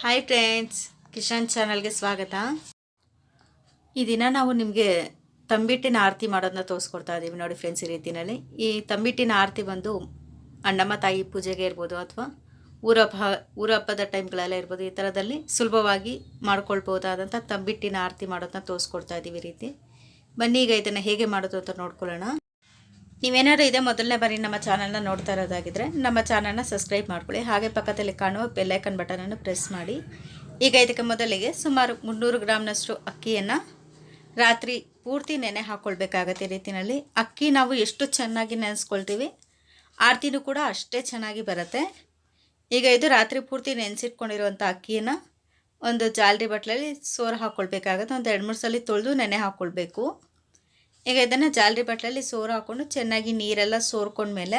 Hi friends, Kishan ಚಾನಲ್ಗೆ ಸ್ವಾಗತ. ಈ ದಿನ ನಾವು ನಿಮಗೆ ತಂಬಿಟ್ಟಿನ ಆರತಿ ಮಾಡೋದನ್ನ ತೋರಿಸ್ಕೊಡ್ತಾ ಇದ್ದೀವಿ. ನೋಡಿ ಫ್ರೆಂಡ್ಸ್, ಈ ರೀತಿಯಲ್ಲಿ ಈ ತಂಬಿಟ್ಟಿನ ಆರತಿ ಬಂದು ಅಣ್ಣಮ್ಮ ತಾಯಿ ಪೂಜೆಗೆ ಇರ್ಬೋದು ಅಥವಾ ಊರ ಹಬ್ಬದ ಟೈಮ್ಗಳೆಲ್ಲ ಇರ್ಬೋದು. ಈ ಥರದಲ್ಲಿ ಸುಲಭವಾಗಿ ಮಾಡ್ಕೊಳ್ಬೋದಾದಂಥ ತಂಬಿಟ್ಟಿನ ಆರತಿ ಮಾಡೋದನ್ನ ತೋರಿಸ್ಕೊಡ್ತಾ ಇದ್ದೀವಿ. ಈ ರೀತಿ ಬನ್ನಿ, ಈಗ ಇದನ್ನು ಹೇಗೆ ಮಾಡೋದು ಅಂತ ನೋಡ್ಕೊಳ್ಳೋಣ. ನೀವೇನಾದ್ರು ಇದೆ ಮೊದಲನೇ ಬಾರಿ ನಮ್ಮ ಚಾನಲ್ನ ನೋಡ್ತಾ ಇರೋದಾಗಿದ್ದರೆ ನಮ್ಮ ಚಾನಲ್ನ ಸಬ್ಸ್ಕ್ರೈಬ್ ಮಾಡ್ಕೊಳ್ಳಿ. ಹಾಗೆ ಪಕ್ಕದಲ್ಲಿ ಕಾಣುವ ಬೆಲ್ಲೈಕನ್ ಬಟನನ್ನು ಪ್ರೆಸ್ ಮಾಡಿ. ಈಗ ಇದಕ್ಕೆ ಮೊದಲಿಗೆ ಸುಮಾರು 300 ಗ್ರಾಮ್ನಷ್ಟು ಅಕ್ಕಿಯನ್ನು ರಾತ್ರಿ ಪೂರ್ತಿ ನೆನೆ ಹಾಕ್ಕೊಳ್ಬೇಕಾಗತ್ತೆ. ಈ ರೀತಿಯಲ್ಲಿ ಅಕ್ಕಿ ನಾವು ಎಷ್ಟು ಚೆನ್ನಾಗಿ ನೆನೆಸ್ಕೊಳ್ತೀವಿ, ಆರತಿನೂ ಕೂಡ ಅಷ್ಟೇ ಚೆನ್ನಾಗಿ ಬರುತ್ತೆ. ಈಗ ಇದು ರಾತ್ರಿ ಪೂರ್ತಿ ನೆನೆಸಿಟ್ಕೊಂಡಿರುವಂಥ ಅಕ್ಕಿಯನ್ನು ಒಂದು ಜಾಲರಿ ಬಟ್ಲಲ್ಲಿ ಸೋರು ಹಾಕ್ಕೊಳ್ಬೇಕಾಗತ್ತೆ. ಒಂದು 2-3 ಸಲ ತೊಳೆದು ನೆನೆ ಹಾಕ್ಕೊಳ್ಬೇಕು. ಈಗ ಇದನ್ನು ಜಾಲರಿ ಬಟ್ಲಲ್ಲಿ ಸೋರು ಹಾಕ್ಕೊಂಡು ಚೆನ್ನಾಗಿ ನೀರೆಲ್ಲ ಸೋರ್ಕೊಂಡ್ಮೇಲೆ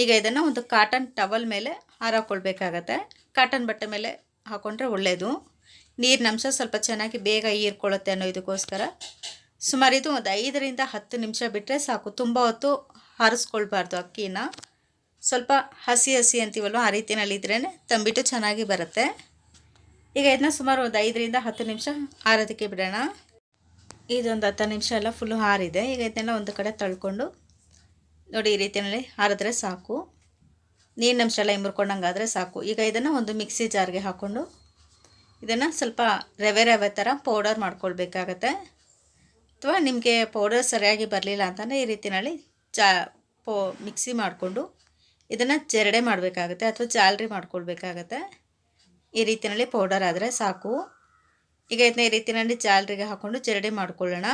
ಈಗ ಇದನ್ನು ಒಂದು ಕಾಟನ್ ಟವಲ್ ಮೇಲೆ ಹಾರಾಕೊಳ್ಬೇಕಾಗತ್ತೆ. ಕಾಟನ್ ಬಟ್ಟೆ ಮೇಲೆ ಹಾಕ್ಕೊಂಡ್ರೆ ಒಳ್ಳೆಯದು. ನೀರಿನ ಅಂಶ ಸ್ವಲ್ಪ ಚೆನ್ನಾಗಿ ಬೇಗ ಹೀರ್ಕೊಳ್ಳುತ್ತೆ ಅನ್ನೋ ಇದಕ್ಕೋಸ್ಕರ ಸುಮಾರು ಇದು ಒಂದು 5ರಿಂದ 10 ನಿಮಿಷ ಬಿಟ್ಟರೆ ಸಾಕು. ತುಂಬ ಹೊತ್ತು ಹಾರಿಸ್ಕೊಳ್ಬಾರ್ದು ಅಕ್ಕಿನ. ಸ್ವಲ್ಪ ಹಸಿ ಹಸಿ ಅಂತೀವಲ್ವ, ಆ ರೀತಿಯಲ್ಲಿದ್ರೇ ತಂಬಿಟ್ಟು ಚೆನ್ನಾಗಿ ಬರುತ್ತೆ. ಈಗ ಇದನ್ನ ಸುಮಾರು ಒಂದು 5ರಿಂದ 10 ನಿಮಿಷ ಆರೋದಕ್ಕೆ ಬಿಡೋಣ. ಇದೊಂದು 10 ನಿಮಿಷ ಎಲ್ಲ ಫುಲ್ಲು ಹಾರಿದೆ. ಈಗ ಇದನ್ನೆಲ್ಲ ಒಂದು ಕಡೆ ತಳ್ಕೊಂಡು ನೋಡಿ, ಈ ರೀತಿಯಲ್ಲಿ ಹಾರಿದ್ರೆ ಸಾಕು. ನೀರಿನ ಅಂಶ ಎಲ್ಲ ಇಮ್ರ್ಕೊಂಡಂಗಾದರೆ ಸಾಕು. ಈಗ ಇದನ್ನು ಒಂದು ಮಿಕ್ಸಿ ಜಾರ್ಗೆ ಹಾಕ್ಕೊಂಡು ಇದನ್ನು ಸ್ವಲ್ಪ ರವೆ ಥರ ಪೌಡರ್ ಮಾಡ್ಕೊಳ್ಬೇಕಾಗತ್ತೆ. ಅಥವಾ ನಿಮಗೆ ಪೌಡರ್ ಸರಿಯಾಗಿ ಬರಲಿಲ್ಲ ಅಂತಂದರೆ ಈ ರೀತಿಯಲ್ಲಿ ಮಿಕ್ಸಿ ಮಾಡಿಕೊಂಡು ಇದನ್ನು ಜರಡೆ ಮಾಡಬೇಕಾಗತ್ತೆ ಅಥವಾ ಜಾಲರಿ ಮಾಡ್ಕೊಳ್ಬೇಕಾಗತ್ತೆ. ಈ ರೀತಿಯಲ್ಲಿ ಪೌಡರ್ ಆದರೆ ಸಾಕು. ಈಗ ಇದನ್ನ ಈ ರೀತಿಯಲ್ಲಿ ಜಾಲರಿಗೆ ಹಾಕ್ಕೊಂಡು ಜರಡಿ ಮಾಡ್ಕೊಳ್ಳೋಣ.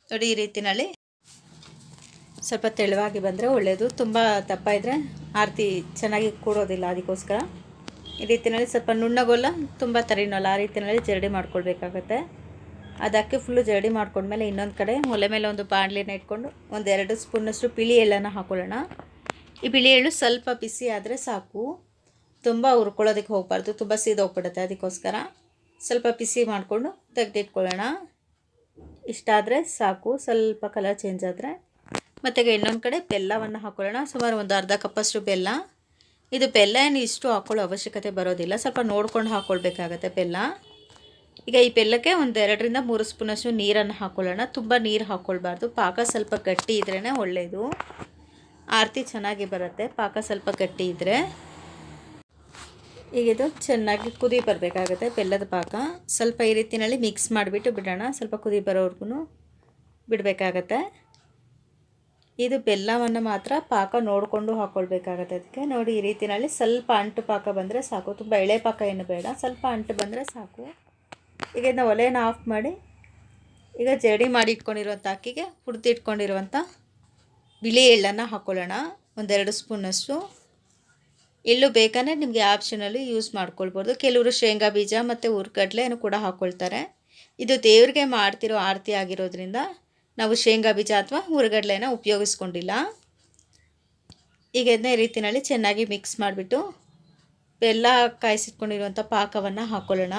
ನೋಡಿ, ಈ ರೀತಿಯಲ್ಲಿ ಸ್ವಲ್ಪ ತೆಳುವಾಗಿ ಬಂದರೆ ಒಳ್ಳೆಯದು. ತುಂಬ ದಪ್ಪ ಇದ್ದರೆ ಆರತಿ ಚೆನ್ನಾಗಿ ಕೂಡೋದಿಲ್ಲ. ಅದಕ್ಕೋಸ್ಕರ ಈ ರೀತಿಯಲ್ಲಿ ಸ್ವಲ್ಪ ನುಣ್ಣಗೋಲ್ಲ, ತುಂಬ ತರಿನೋಲ್ಲ, ಆ ರೀತಿಯಲ್ಲಿ ಜರಡಿ ಮಾಡ್ಕೊಳ್ಬೇಕಾಗತ್ತೆ. ಅದಕ್ಕೆ ಫುಲ್ಲು ಜರಡಿ ಮಾಡ್ಕೊಂಡ್ಮೇಲೆ ಇನ್ನೊಂದು ಕಡೆ ಒಲೆ ಮೇಲೆ ಒಂದು ಬಾಣಲಿನ ಇಟ್ಕೊಂಡು ಒಂದು 2 ಸ್ಪೂನಷ್ಟು ಬಿಳಿ ಎಳ್ಳನ್ನು ಹಾಕ್ಕೊಳ್ಳೋಣ. ಈ ಬಿಳಿ ಎಳ್ಳು ಸ್ವಲ್ಪ ಬಿಸಿ ಆದರೆ ಸಾಕು. ತುಂಬ ಹುರ್ಕೊಳ್ಳೋದಕ್ಕೆ ಹೋಗಬಾರ್ದು, ತುಂಬ ಸೀದೋಗ್ಬಿಡುತ್ತೆ. ಅದಕ್ಕೋಸ್ಕರ ಸ್ವಲ್ಪ ಬಿಸಿ ಮಾಡಿಕೊಂಡು ತೆಗೆದಿಟ್ಕೊಳ್ಳೋಣ. ಇಷ್ಟಾದರೆ ಸಾಕು. ಸ್ವಲ್ಪ ಕಲರ್ ಚೇಂಜ್ ಆದರೆ ಮತ್ತು ಇನ್ನೊಂದು ಕಡೆ ಬೆಲ್ಲವನ್ನು ಹಾಕ್ಕೊಳ್ಳೋಣ. ಸುಮಾರು ಒಂದು ಅರ್ಧ ಕಪ್ಪಷ್ಟು ಬೆಲ್ಲ. ಇದು ಬೆಲ್ಲ ಏನು ಇಷ್ಟು ಹಾಕ್ಕೊಳ್ಳೋ ಅವಶ್ಯಕತೆ ಬರೋದಿಲ್ಲ, ಸ್ವಲ್ಪ ನೋಡ್ಕೊಂಡು ಹಾಕ್ಕೊಳ್ಬೇಕಾಗತ್ತೆ ಬೆಲ್ಲ. ಈಗ ಈ ಬೆಲ್ಲಕ್ಕೆ ಒಂದು 2ರಿಂದ 3 ಸ್ಪೂನಷ್ಟು ನೀರನ್ನು ಹಾಕ್ಕೊಳ್ಳೋಣ. ತುಂಬ ನೀರು ಹಾಕ್ಕೊಳ್ಬಾರ್ದು. ಪಾಕ ಸ್ವಲ್ಪ ಗಟ್ಟಿ ಇದ್ರೇ ಒಳ್ಳೆಯದು, ಆರತಿ ಚೆನ್ನಾಗಿ ಬರುತ್ತೆ. ಪಾಕ ಸ್ವಲ್ಪ ಗಟ್ಟಿ ಇದ್ದರೆ ಈಗ ಇದು ಚೆನ್ನಾಗಿ ಕುದಿ ಬರಬೇಕಾಗುತ್ತೆ. ಬೆಲ್ಲದ ಪಾಕ ಸ್ವಲ್ಪ ಈ ರೀತಿಯಲ್ಲಿ ಮಿಕ್ಸ್ ಮಾಡಿಬಿಟ್ಟು ಬಿಡೋಣ. ಸ್ವಲ್ಪ ಕುದಿ ಬರೋವರೆಗೂ ಬಿಡಬೇಕಾಗತ್ತೆ. ಇದು ಬೆಲ್ಲವನ್ನು ಮಾತ್ರ ಪಾಕ ನೋಡಿಕೊಂಡು ಹಾಕ್ಕೊಳ್ಬೇಕಾಗತ್ತೆ. ಅದಕ್ಕೆ ನೋಡಿ, ಈ ರೀತಿಯಲ್ಲಿ ಸ್ವಲ್ಪ ಅಂಟು ಪಾಕ ಬಂದರೆ ಸಾಕು. ತುಂಬ ಎಳೆ ಪಾಕ ಏನು ಬೇಡ, ಸ್ವಲ್ಪ ಅಂಟು ಬಂದರೆ ಸಾಕು. ಈಗ ಇದನ್ನ ಒಲೆಯನ್ನು ಆಫ್ ಮಾಡಿ ಈಗ ಜರಡಿ ಮಾಡಿ ಇಟ್ಕೊಂಡಿರುವಂಥ ಅಕ್ಕಿಗೆ ಹುರಿದಿಟ್ಕೊಂಡಿರುವಂಥ ಬಿಳಿ ಎಳ್ಳನ್ನು ಹಾಕ್ಕೊಳ್ಳೋಣ. ಒಂದು 2 ಸ್ಪೂನಷ್ಟು. ಎಳ್ಳು ಬೇಕಂದರೆ ನಿಮಗೆ ಆಪ್ಷನಲ್ಲಿ ಯೂಸ್ ಮಾಡ್ಕೊಳ್ಬೋದು. ಕೆಲವರು ಶೇಂಗಾ ಬೀಜ ಮತ್ತು ಹುರ್ಗಡ್ಲೆಯನ್ನು ಕೂಡ ಹಾಕ್ಕೊಳ್ತಾರೆ. ಇದು ದೇವ್ರಿಗೆ ಮಾಡ್ತಿರೋ ಆರತಿ ಆಗಿರೋದ್ರಿಂದ ನಾವು ಶೇಂಗಾ ಬೀಜ ಅಥವಾ ಹುರ್ಗಡ್ಲೆನ ಉಪಯೋಗಿಸ್ಕೊಂಡಿಲ್ಲ. ಈಗ ಇದನ್ನ ಈ ರೀತಿಯಲ್ಲಿ ಚೆನ್ನಾಗಿ ಮಿಕ್ಸ್ ಮಾಡಿಬಿಟ್ಟು ಬೆಲ್ಲ ಕಾಯಿಸಿಟ್ಕೊಂಡಿರುವಂಥ ಪಾಕವನ್ನು ಹಾಕ್ಕೊಳ್ಳೋಣ.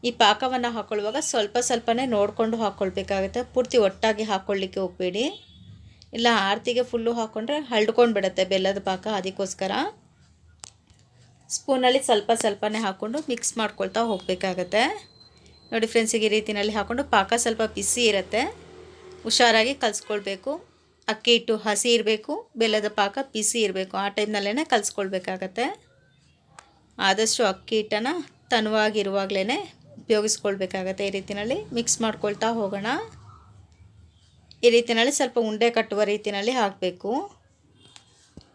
ಈ ಪಾಕವನ್ನು ಹಾಕ್ಕೊಳ್ಳುವಾಗ ಸ್ವಲ್ಪ ಸ್ವಲ್ಪನೇ ನೋಡಿಕೊಂಡು ಹಾಕ್ಕೊಳ್ಬೇಕಾಗುತ್ತೆ. ಪೂರ್ತಿ ಒಟ್ಟಾಗಿ ಹಾಕ್ಕೊಳ್ಳಿಕ್ಕೆ ಹೋಗಬೇಡಿ, ಇಲ್ಲ ಆರತಿಗೆ ಫುಲ್ಲು ಹಾಕ್ಕೊಂಡ್ರೆ ಹರಡ್ಕೊಂಡು ಬಿಡುತ್ತೆ ಬೆಲ್ಲದ ಪಾಕ. ಅದಕ್ಕೋಸ್ಕರ ಸ್ಪೂನಲ್ಲಿ ಸ್ವಲ್ಪ ಸ್ವಲ್ಪನೇ ಹಾಕ್ಕೊಂಡು ಮಿಕ್ಸ್ ಮಾಡ್ಕೊಳ್ತಾ ಹೋಗಬೇಕಾಗತ್ತೆ. ನೋಡಿ ಫ್ರೆಂಡ್ಸ್, ಈ ರೀತಿಯಲ್ಲಿ ಹಾಕ್ಕೊಂಡು ಪಾಕ ಸ್ವಲ್ಪ ಬಿಸಿ ಇರುತ್ತೆ, ಹುಷಾರಾಗಿ ಕಲಿಸ್ಕೊಳ್ಬೇಕು. ಅಕ್ಕಿ ಹಿಟ್ಟು ಹಸಿ ಇರಬೇಕು, ಬೆಲ್ಲದ ಪಾಕ ಬಿಸಿ ಇರಬೇಕು. ಆ ಟೈಮ್ನಲ್ಲೇ ಕಲಿಸ್ಕೊಳ್ಬೇಕಾಗತ್ತೆ. ಆದಷ್ಟು ಅಕ್ಕಿ ಹಿಟ್ಟನ್ನು ತನುವಾಗಿರುವಾಗಲೇ ಉಪಯೋಗಿಸ್ಕೊಳ್ಬೇಕಾಗತ್ತೆ. ಈ ರೀತಿಯಲ್ಲಿ ಮಿಕ್ಸ್ ಮಾಡ್ಕೊಳ್ತಾ ಹೋಗೋಣ. ಈ ರೀತಿಯಲ್ಲಿ ಸ್ವಲ್ಪ ಉಂಡೆ ಕಟ್ಟುವ ರೀತಿಯಲ್ಲಿ ಹಾಕಬೇಕು.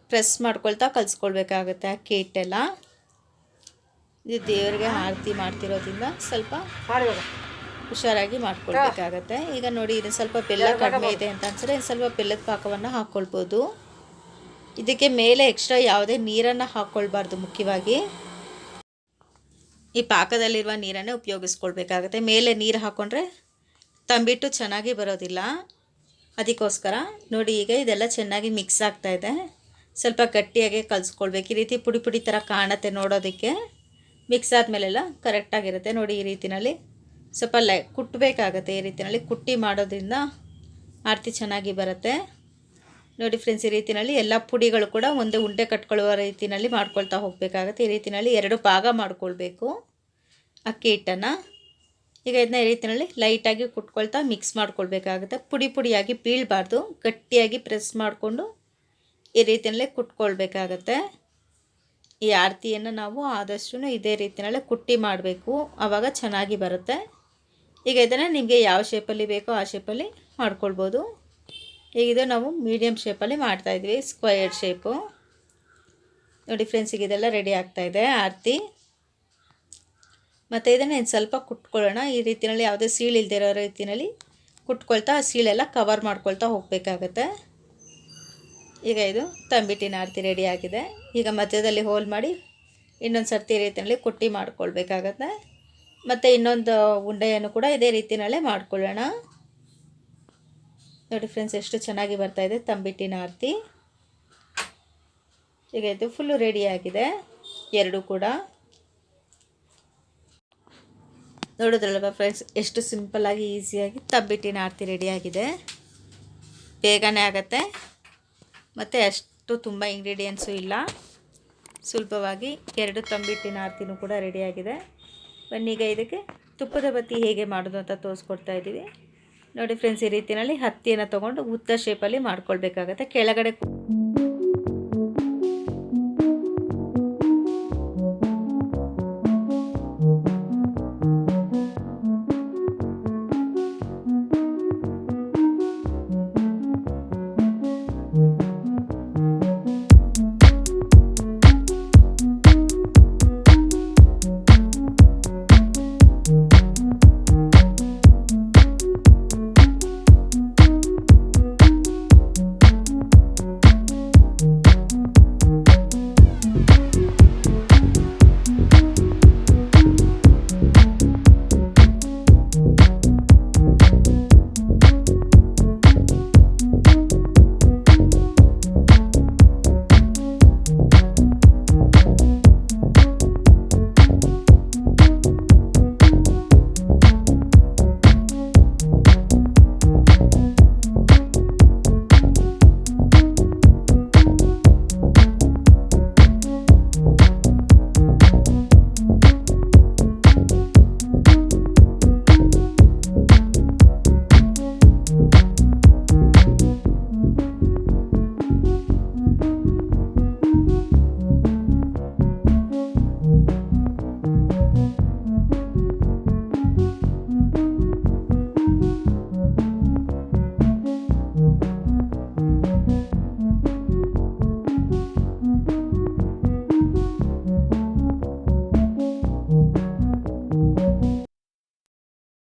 ಪ್ರೆಸ್ ಮಾಡ್ಕೊಳ್ತಾ ಕಲಿಸ್ಕೊಳ್ಬೇಕಾಗತ್ತೆ ಅಕ್ಕಿ ಹಿಟ್ಟೆಲ್ಲ. ಇದು ದೇವರಿಗೆ ಆರತಿ ಮಾಡ್ತಿರೋದ್ರಿಂದ ಸ್ವಲ್ಪ ಹುಷಾರಾಗಿ ಮಾಡ್ಕೊಳ್ಬೇಕಾಗತ್ತೆ. ಈಗ ನೋಡಿ, ಇದು ಸ್ವಲ್ಪ ಬೆಲ್ಲ ಕಡಿಮೆ ಇದೆ ಅಂತ ಅನ್ಸಿದ್ರೆ ಸ್ವಲ್ಪ ಬೆಲ್ಲದ ಪಾಕವನ್ನು ಹಾಕ್ಕೊಳ್ಬೋದು. ಇದಕ್ಕೆ ಮೇಲೆ ಎಕ್ಸ್ಟ್ರಾ ಯಾವುದೇ ನೀರನ್ನು ಹಾಕ್ಕೊಳ್ಬಾರ್ದು. ಮುಖ್ಯವಾಗಿ ಈ ಪಾಕದಲ್ಲಿರುವ ನೀರನ್ನೇ ಉಪಯೋಗಿಸ್ಕೊಳ್ಬೇಕಾಗತ್ತೆ. ಮೇಲೆ ನೀರು ಹಾಕ್ಕೊಂಡ್ರೆ ತಂಬಿಟ್ಟು ಚೆನ್ನಾಗಿ ಬರೋದಿಲ್ಲ. ಅದಕ್ಕೋಸ್ಕರ ನೋಡಿ, ಈಗ ಇದೆಲ್ಲ ಚೆನ್ನಾಗಿ ಮಿಕ್ಸ್ ಆಗ್ತಾಯಿದೆ. ಸ್ವಲ್ಪ ಗಟ್ಟಿಯಾಗಿ ಕಲಿಸ್ಕೊಳ್ಬೇಕು. ಈ ರೀತಿ ಪುಡಿ ಪುಡಿ ಥರ ಕಾಣುತ್ತೆ ನೋಡೋದಕ್ಕೆ. ಮಿಕ್ಸ್ ಆದಮೇಲೆಲ್ಲ ಕರೆಕ್ಟಾಗಿರುತ್ತೆ. ನೋಡಿ, ಈ ರೀತಿಯಲ್ಲಿ ಸ್ವಲ್ಪ ಕುಟ್ಟಬೇಕಾಗತ್ತೆ. ಈ ರೀತಿಯಲ್ಲಿ ಕುಟ್ಟಿ ಮಾಡೋದ್ರಿಂದ ಆರತಿ ಚೆನ್ನಾಗಿ ಬರುತ್ತೆ. ನೋಡಿ ಫ್ರೆಂಡ್ಸ್, ಈ ರೀತಿಯಲ್ಲಿ ಎಲ್ಲ ಪುಡಿಗಳು ಕೂಡ ಒಂದು ಉಂಡೆ ಕಟ್ಕೊಳ್ಳುವ ರೀತಿಯಲ್ಲಿ ಮಾಡ್ಕೊಳ್ತಾ ಹೋಗಬೇಕಾಗುತ್ತೆ. ಈ ರೀತಿಯಲ್ಲಿ 2 ಭಾಗ ಮಾಡ್ಕೊಳ್ಬೇಕು ಅಕ್ಕಿ ಹಿಟ್ಟನ್ನು. ಈಗ ಇದನ್ನ ಈ ರೀತಿಯಲ್ಲಿ ಲೈಟಾಗಿ ಕುಟ್ಕೊಳ್ತಾ ಮಿಕ್ಸ್ ಮಾಡ್ಕೊಳ್ಬೇಕಾಗುತ್ತೆ. ಪುಡಿ ಪುಡಿಯಾಗಿ ಬೀಳಬಾರ್ದು, ಗಟ್ಟಿಯಾಗಿ ಪ್ರೆಸ್ ಮಾಡಿಕೊಂಡು ಈ ರೀತಿಯಲ್ಲೇ ಕುಟ್ಕೊಳ್ಬೇಕಾಗತ್ತೆ. ಈ ಆರತಿಯನ್ನು ನಾವು ಆದಷ್ಟು ಇದೇ ರೀತಿಯಲ್ಲೇ ಕುಟ್ಟಿ ಮಾಡಬೇಕು, ಆವಾಗ ಚೆನ್ನಾಗಿ ಬರುತ್ತೆ. ಈಗ ಇದನ್ನು ನಿಮಗೆ ಯಾವ ಶೇಪಲ್ಲಿ ಬೇಕೋ ಆ ಶೇಪಲ್ಲಿ ಮಾಡ್ಕೊಳ್ಬೋದು. ಈಗ ಇದು ನಾವು ಮೀಡಿಯಮ್ ಶೇಪಲ್ಲಿ ಮಾಡ್ತಾಯಿದ್ವಿ, ಸ್ಕ್ವಯರ್ ಶೇಪು. ನೋಡಿ ಫ್ರೆಂಡ್ಸ್, ಈಗ ಇದೆಲ್ಲ ರೆಡಿ ಆಗ್ತಾಯಿದೆ ಆರತಿ. ಮತ್ತು ಇದನ್ನು ಇನ್ನು ಸ್ವಲ್ಪ ಕುಟ್ಕೊಳ್ಳೋಣ. ಈ ರೀತಿಯಲ್ಲಿ ಯಾವುದೇ ಸೀಳು ಇಲ್ಲದೆ ಇರೋ ರೀತಿಯಲ್ಲಿ ಕುಟ್ಕೊಳ್ತಾ ಆ ಸೀಳೆಲ್ಲ ಕವರ್ ಮಾಡ್ಕೊಳ್ತಾ ಹೋಗಬೇಕಾಗತ್ತೆ. ಈಗ ಇದು ತಂಬಿಟ್ಟಿನ ಆರತಿ ರೆಡಿ ಆಗಿದೆ. ಈಗ ಮಧ್ಯದಲ್ಲಿ ಹೋಲ್ ಮಾಡಿ ಇನ್ನೊಂದು ಸರ್ತಿ ಈ ರೀತಿಯಲ್ಲಿ ಕುಟ್ಟಿ ಮಾಡ್ಕೊಳ್ಬೇಕಾಗತ್ತೆ. ಮತ್ತು ಇನ್ನೊಂದು ಉಂಡೆಯನ್ನು ಕೂಡ ಇದೇ ರೀತಿಯಲ್ಲೇ ಮಾಡ್ಕೊಳ್ಳೋಣ. ನೋಡಿ ಫ್ರೆಂಡ್ಸ್, ಎಷ್ಟು ಚೆನ್ನಾಗಿ ಬರ್ತಾಯಿದೆ ತಂಬಿಟ್ಟಿನ ಆರತಿ. ಈಗ ಇದು ಫುಲ್ಲು ರೆಡಿಯಾಗಿದೆ ಎರಡೂ ಕೂಡ. ನೋಡಿದ್ರಲ್ವ ಫ್ರೆಂಡ್ಸ್, ಎಷ್ಟು ಸಿಂಪಲ್ಲಾಗಿ ಈಸಿಯಾಗಿ ತಂಬಿಟ್ಟಿನ ಆರತಿ ರೆಡಿಯಾಗಿದೆ. ಬೇಗನೆ ಆಗುತ್ತೆ ಮತ್ತು ಅಷ್ಟು ತುಂಬ ಇಂಗ್ರೀಡಿಯೆಂಟ್ಸು ಇಲ್ಲ. ಸುಲಭವಾಗಿ 2 ತಂಬಿಟ್ಟಿನ ಆರತಿನೂ ಕೂಡ ರೆಡಿಯಾಗಿದೆ. ಬನ್ನೀಗ ಇದಕ್ಕೆ ತುಪ್ಪದ ಬತ್ತಿ ಹೇಗೆ ಮಾಡೋದು ಅಂತ ತೋರಿಸ್ಕೊಡ್ತಾ ಇದ್ದೀವಿ. ನೋಡಿ ಫ್ರೆಂಡ್ಸ್, ಈ ರೀತಿಯಲ್ಲಿ ಹತ್ತಿಯನ್ನು ತೊಗೊಂಡು ಉದ್ದ ಶೇಪಲ್ಲಿ ಮಾಡ್ಕೊಳ್ಬೇಕಾಗತ್ತೆ. ಕೆಳಗಡೆ